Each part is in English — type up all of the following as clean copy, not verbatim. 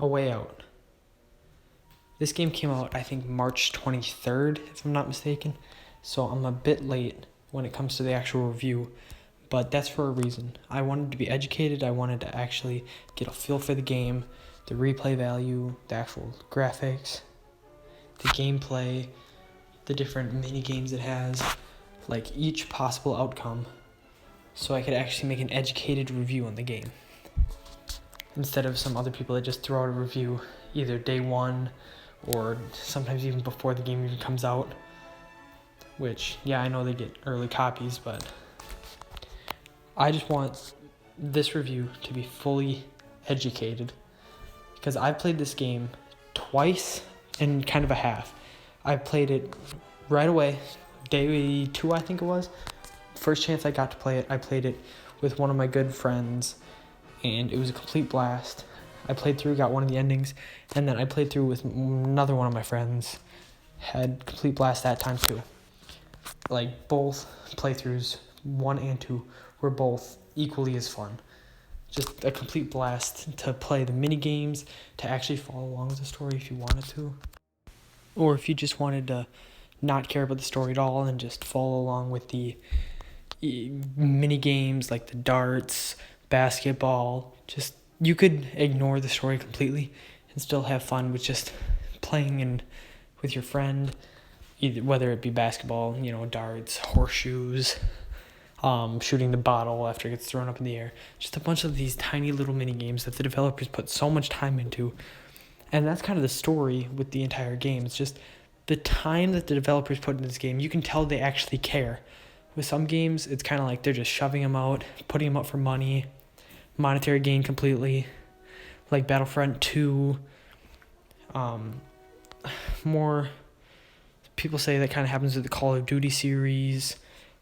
A Way Out. This game came out, I think, March 23rd, if I'm not mistaken. So I'm a bit late when it comes to the actual review, but that's for a reason. I wanted to be educated. I wanted to actually get a feel for the game, the replay value, the actual graphics, the gameplay, the different mini games it has, like each possible outcome, so I could actually make an educated review on the game. Instead of some other people that just throw out a review either day one or sometimes even before the game even comes out. Which, yeah, I know they get early copies, but I just want this review to be fully educated, because I've played this game twice and kind of a half. I played it right away, day 2 I think it was. First chance I got to play it, I played it with one of my good friends, and it was a complete blast. I played through, got one of the endings, and then I played through with another one of my friends. Had complete blast that time too. Like, both playthroughs, 1 and 2, were both equally as fun. Just a complete blast to play the mini games, to actually follow along with the story if you wanted to. Or if you just wanted to not care about the story at all and just follow along with the mini games like the darts, basketball. Just, you could ignore the story completely and still have fun with just playing and with your friend, either whether it be basketball, darts, horseshoes, shooting the bottle after it gets thrown up in the air. Just a bunch of these tiny little mini games that the developers put so much time into. And that's kind of the story with the entire game. It's just the time that the developers put into this game. You can tell they actually care. With some games, it's kind of like they're just shoving them out, putting them up for money, monetary gain completely. Like Battlefront 2. More people say that kind of happens with the Call of Duty series,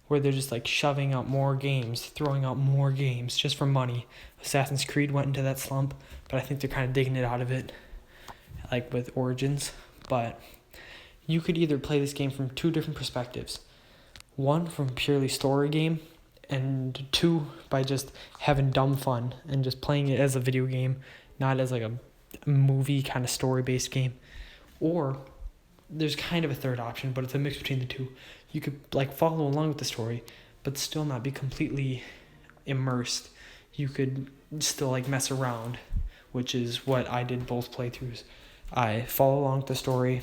where they're just like shoving out more games, throwing out more games just for money. Assassin's Creed went into that slump, but I think they're kind of digging it out of it, like with Origins. But you could either play this game from 2 different perspectives. 1, from a purely story game, and 2, by just having dumb fun and just playing it as a video game, not as like a movie kind of story-based game. Or there's kind of a third option, but it's a mix between the 2. You could like follow along with the story, but still not be completely immersed. You could still like mess around, which is what I did both playthroughs. I follow along with the story.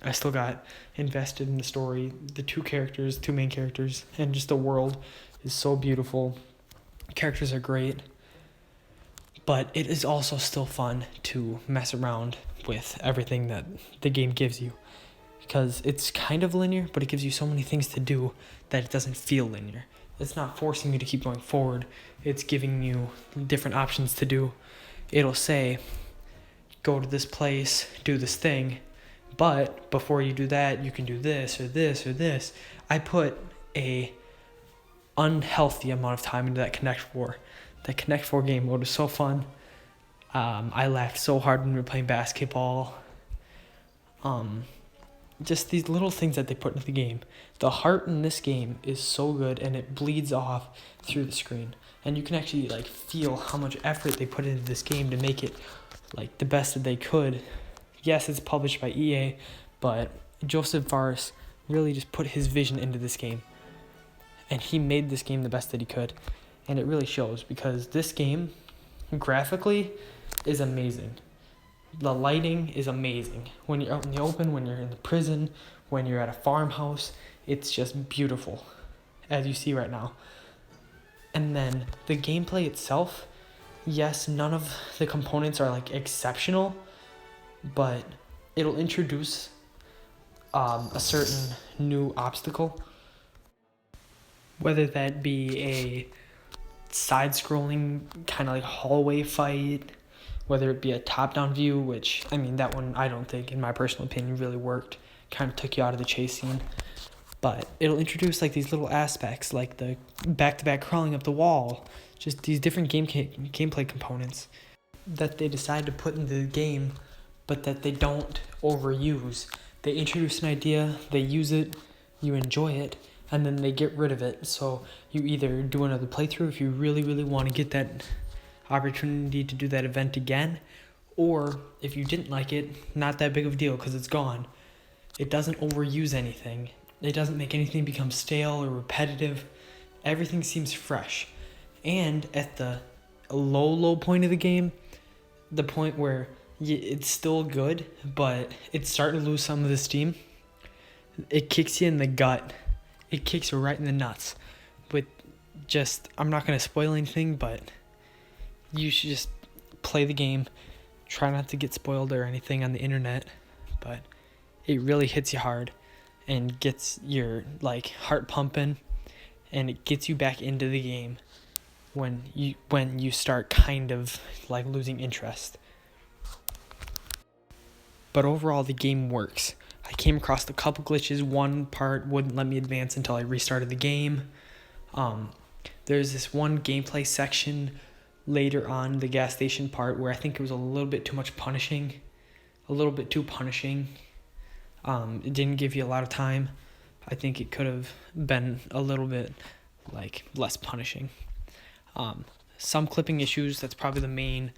I still got invested in the story, the 2 main characters, and just the world is so beautiful. Characters are great, but it is also still fun to mess around with everything that the game gives you, because it's kind of linear, but it gives you so many things to do that it doesn't feel linear. It's not forcing you to keep going forward. It's giving you different options to do. It'll say, go to this place, do this thing, but before you do that, you can do this or this or this. I put a unhealthy amount of time into that Connect 4. That Connect 4 game mode was so fun. I laughed so hard when we were playing basketball. Just these little things that they put into the game. The heart in this game is so good, and it bleeds off through the screen. And you can actually like feel how much effort they put into this game to make it like the best that they could. Yes, it's published by EA, but Joseph Fares really just put his vision into this game. And he made this game the best that he could. And it really shows, because this game, graphically, is amazing. The lighting is amazing. When you're out in the open, when you're in the prison, when you're at a farmhouse, it's just beautiful, as you see right now. And then the gameplay itself, yes, none of the components are like exceptional, but it'll introduce a certain new obstacle, whether that be a side-scrolling kind of like hallway fight, whether it be a top-down view, which, I mean, that one I don't think, in my personal opinion, really worked. Kind of took you out of the chase scene. But it'll introduce like these little aspects, like the back-to-back crawling up the wall, just these different gameplay components that they decide to put into the game, but that they don't overuse. They introduce an idea, they use it, you enjoy it, and then they get rid of it. So you either do another playthrough if you really, really want to get that opportunity to do that event again, Or if you didn't like it, not that big of a deal because it's gone. It doesn't overuse anything. It doesn't make anything become stale or repetitive. Everything seems fresh. And at the low point of the game, the point where it's still good, but it's starting to lose some of the steam, it kicks you in the gut. It kicks you right in the nuts. With just, I'm not going to spoil anything, but you should just play the game. Try not to get spoiled or anything on the internet, but it really hits you hard and gets your heart pumping, and it gets you back into the game when you start kind of losing interest. But overall, the game works. I came across a couple glitches. One part wouldn't let me advance until I restarted the game. There's this one gameplay section later on, the gas station part, where I think it was a little bit too much punishing. A little bit too punishing. It didn't give you a lot of time. I think it could have been a little bit less punishing. Some clipping issues, that's probably the main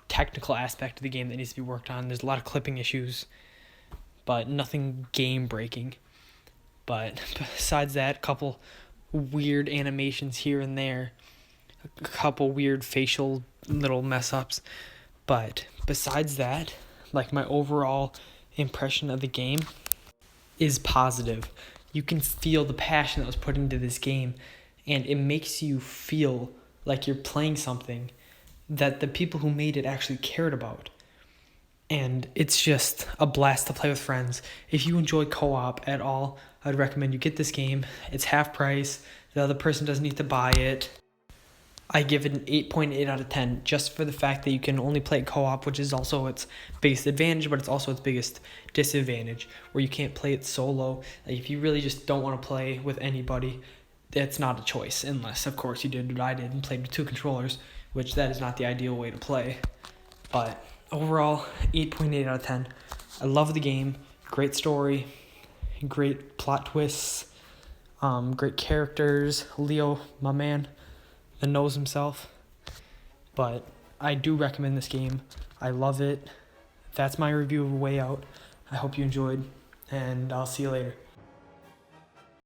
technical aspect of the game that needs to be worked on. There's a lot of clipping issues, but nothing game breaking. But besides that, a couple weird animations here and there, a couple weird facial little mess ups. But besides that, my overall impression of the game is positive. You can feel the passion that was put into this game, and it makes you feel like you're playing something that the people who made it actually cared about. And it's just a blast to play with friends. If you enjoy co-op at all, I'd recommend you get this game. It's half price. The other person doesn't need to buy it. I give it an 8.8 out of 10 just for the fact that you can only play co-op, which is also its biggest advantage, but it's also its biggest disadvantage, where you can't play it solo. If you really just don't want to play with anybody, it's not a choice, unless, of course, you did what I did and played with 2 controllers, which that is not the ideal way to play. But overall, 8.8 out of 10. I love the game. Great story. Great plot twists. Great characters. Leo, my man, that knows himself. But I do recommend this game. I love it. That's my review of Way Out. I hope you enjoyed, and I'll see you later.